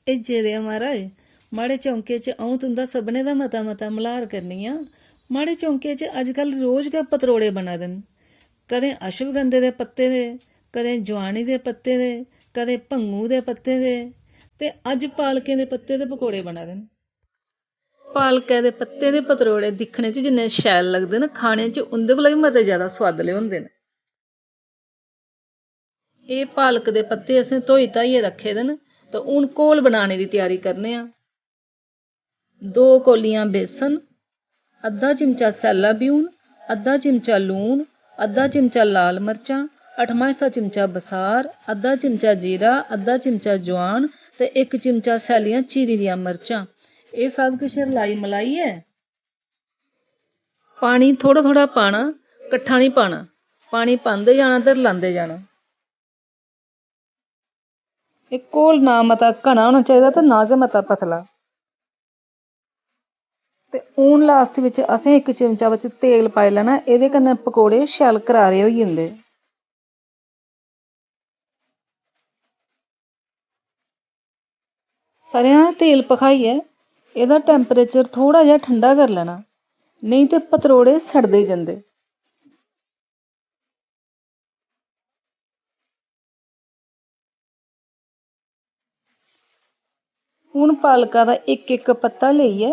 ਇੱਜੇ ਦੇ ਮਹਾਰਾਜ ਮਾੜੇ ਚੌਂਕੇ 'ਚ ਆਉਂ ਤੁੰਦਾ ਸਭਨੇ ਦਾ ਮਤਾ ਮਤਾ ਮਲਾਰ ਕਰਨੀ ਆ। ਮਾੜੇ ਚੌਂਕੇ 'ਚ ਅੱਜ ਕੱਲ ਰੋਜ਼ ਕੇ ਪਤਰੋੜੇ ਬਣਾ ਦੇਣ, ਕਦੇ ਅਸ਼ਵਗੰਧੇ ਦੇ ਪੱਤੇ ਦੇ, ਕਦੇ ਜਵਾਣੀ ਦੇ ਪੱਤੇ ਦੇ, ਕਦੇ ਭੰਗੂ ਦੇ ਪੱਤੇ ਦੇ, ਤੇ ਅੱਜ ਪਾਲਕੇ ਦੇ ਪੱਤੇ ਦੇ ਪਕੌੜੇ ਬਣਾ ਦੇਣ। ਪਾਲਕੇ ਦੇ ਪੱਤੇ ਦੇ ਪਤਰੋੜੇ ਦਿਖਣੇ 'ਚ ਜਿੰਨੇ ਸ਼ੈਲ ਲੱਗਦੇ ਨੇ, ਖਾਣੇ 'ਚ ਉਹਦੇ ਕੋਲ ਵੀ ਮਤੇ ਜ਼ਿਆਦਾ ਸਵਾਦਲੇ ਹੁੰਦੇ ਨੇ। ਇਹ ਪਾਲਕ ਦੇ ਪੱਤੇ ਅਸੀਂ ਧੋਈ ਧਾਈਏ ਰੱਖੇ ਦੇ ਨੇ, ਤੇ ਹੁਣ ਘੋਲ ਬਣਾਉਣੇ ਦੀ ਤਿਆਰੀ ਕਰਨੇ ਆ। 2 ਕੋਲੀਆਂ ਬੇਸਨ, ਅੱਧਾ ਚਮਚਾ ਸੈਲਾ ਬਿਊਨ, ਅੱਧਾ ਚਮਚਾ ਲੂਣ, ਅੱਧਾ ਚਮਚਾ ਲਾਲ ਮਿਰਚਾਂ, 1/8 ਚਮਚਾ ਬਸਾਰ, ਅੱਧਾ ਚਮਚਾ ਜੀਰਾ, ਅੱਧਾ ਚਮਚਾ ਜਵਾਨ, ਤੇ 1 ਚਮਚਾ ਸੈਲੀਆਂ ਚੀਰੀ ਦੀਆਂ ਮਿਰਚਾਂ। ਇਹ ਸਭ ਕੁਛ ਰਲਾਈ ਮਲਾਈ ਹੈ। ਪਾਣੀ ਥੋੜਾ ਥੋੜਾ ਪਾਣਾ, ਇਕੱਠਾ ਨਹੀਂ ਪਾਣਾ। ਪਾਣੀ ਪਾਉਂਦੇ ਜਾਣਾ ਤੇ ਰਲਾਉਂਦੇ ਜਾਣਾ। ਇਹ ਘੋਲ ਨਾ ਮਤਾ ਘਣਾ ਹੋਣਾ ਚਾਹੀਦਾ ਤੇ ਨਾ ਕਿ ਮਤਾ ਪਤਲਾ। ਤੇ ਹੁਣ ਲਾਸਟ ਵਿੱਚ ਅਸੀਂ 1 ਚਮਚਾ ਵਿੱਚ ਤੇਲ ਪਾਈ ਲੈਣਾ, ਇਹਦੇ ਕन्नै ਪਕੌੜੇ शैल करारे होई जंदे। सरेआं दा तेल भखाइयै ਇਹਦਾ ਟੈਂਪਰੇਚਰ ਥੋੜਾ ਜਿਹਾ ਠੰਡਾ ਕਰ ਲੈਣਾ, ਨਹੀਂ ਤੇ ਪਤਰੋੜੇ ਸੜਦੇ ਜਾਂਦੇ। ਹੁਣ ਪਾਲਕਾ ਦਾ ਇੱਕ ਇੱਕ ਪੱਤਾ ਲਈਏ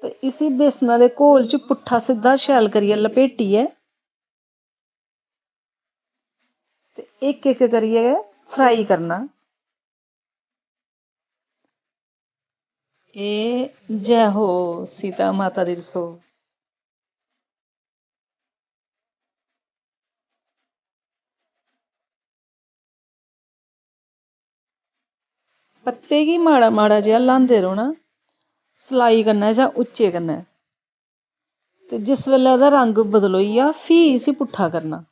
ਤੇ ਇसी बेसना ਦੇ घोल च पुट्ठा सिद्धा शैल करियै लपेटियै ते एक एक करियै फ्राई करना। ए जय हो सीता माता दी रसो। पत्ते गी माड़ा माड़ा जेहा ल्हांदे रौह्ना, सलाई कन्नै जां उच्चे कन्नै, ते जिस बेल्लै एह्दा रंग बदलोई जा फ्ही इसी पुट्ठा करना।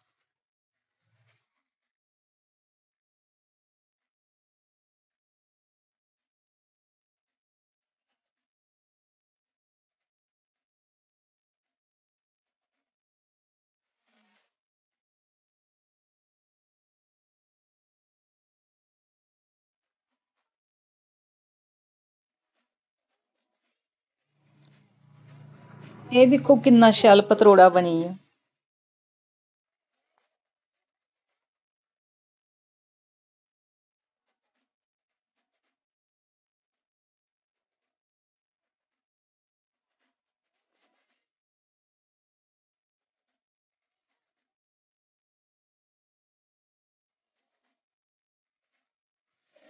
ਇਹ दिक्खो किन्ना शैल पतरोड़ा बनी आ।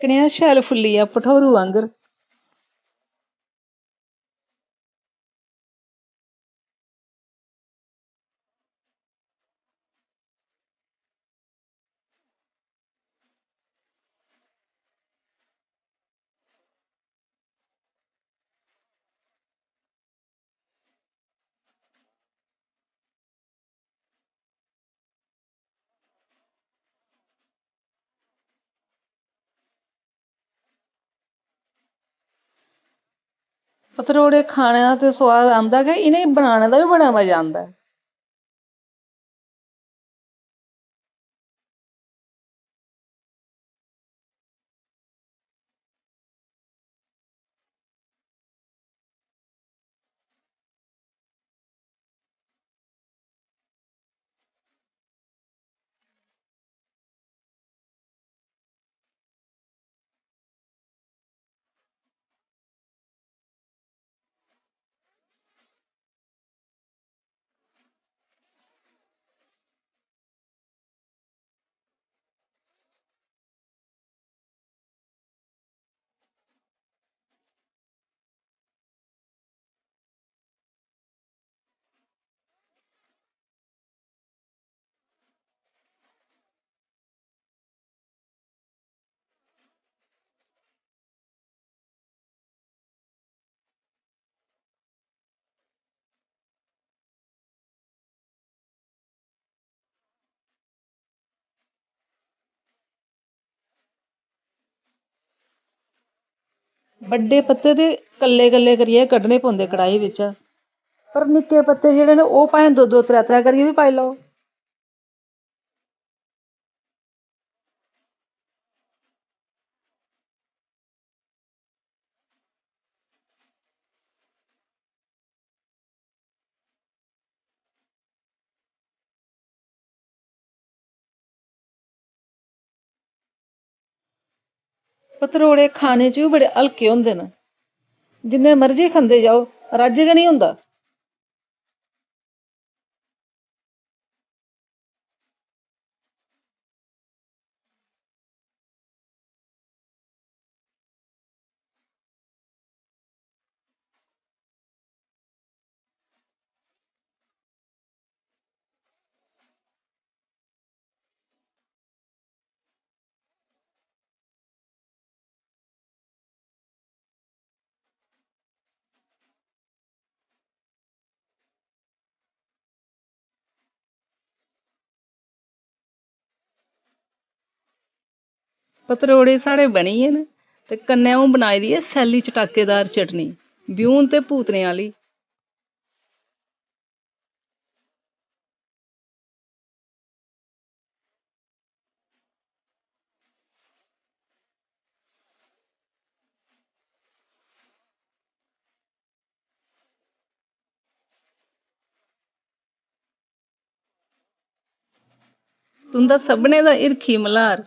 कनेहा शैल फुल्ली आ भठोरू आंगर। पतरोड़े खाने दा ते सोआद आंदा गै, इ'नेंगी बनाने दा बी बड़ा मजा आंदा ऐ। बड्डे पत्ते ते कल्ले कल्ले करियै कड्ढने पौंदे कड़ाही बिच्चा, पर निक्के पत्ते जेह्ड़े न ओह् भाएं 2 2 3 3 करियै बी पाई लैओ। पतरोड़े खाने च बी बड़े हल्के होंदे न, जिन्ने मर्जी खंदे जाओ रज्ज गै नहीं होंदा। पतरोड़े साढ़े बनी गे न ते कन्नै अ'ऊं बनाई दी ऐ सैल्ली चटाकेदार चटनी, ब्यून ते पूतने आह्ली। तुंदा सभनें दा हिरखी मल्हार